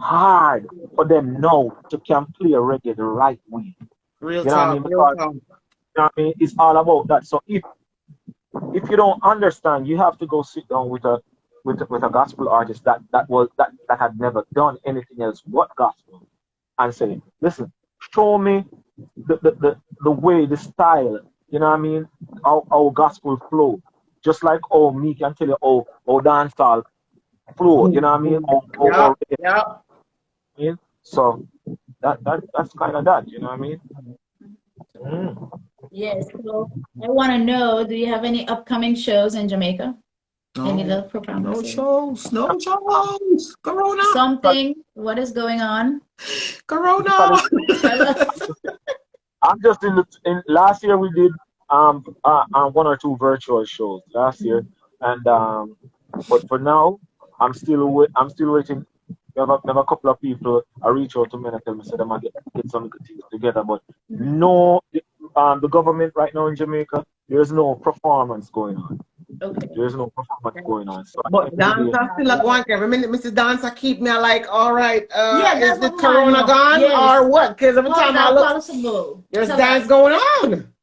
hard for them now to can play reggae the right way? Real You know what I talk. mean? Real Because talk. it's all about that. So if you don't understand, you have to go sit down with a gospel artist that had never done anything else but gospel, and say, listen, show me the way, the style, you know what I mean, how gospel flow. Just like me can tell you how dancehall flow, you know what I mean? Yeah. You Yeah. know what I mean? So that's kind of that, you know what I mean? Mm. Yes. So I want to know, do you have any upcoming shows in Jamaica? Any No. little No performances? shows. No shows. Corona. Something? What is going on? Corona. Tell us. I'm just in last year we did one or two virtual shows last year, and but for now I'm still waiting. We have a couple of people I reach out to me and tell me say them I get some good things together, but no, the government right now in Jamaica, there's no performance going on. Okay. There's no performance going on. So at But the end of the day, dancer still a going. Every minute, Mrs. Dancer keep me like, all right, Yeah, is that's the what we want to corona know. gone Yes. or what? Because every How is time I that look, possible? there's Tell dance us. going on.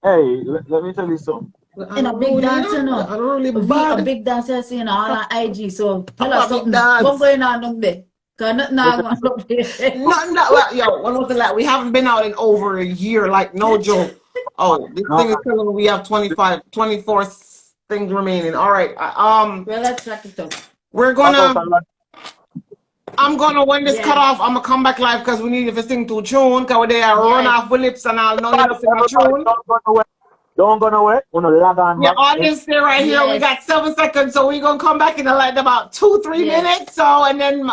hey, let me tell you something. And a big dancer, no. I don't really V, a bad. big dancer, you know, all on IG. So tell I'm us a big something. dance. What's going on up there? Cause nothing going on up there. Nothing that, well, yo, when was the last? We haven't been out in over a year, like, no joke. Oh, this No, thing is telling me we have 24 things remaining. All right. Well, let's track it up. We're back out gonna, and run. I'm gonna, when this Yeah. cut off, I'm gonna come back live because we need to sing to a tune, because they are run Yeah. off with lips and I'll know you know sing a Everybody, tune. don't go nowhere. Don't go nowhere. Wanna log on Yeah, back. audience, stay right here. We Yes. got 7 seconds, so we're gonna come back in like about 2-3 Yes. minutes. So, and then,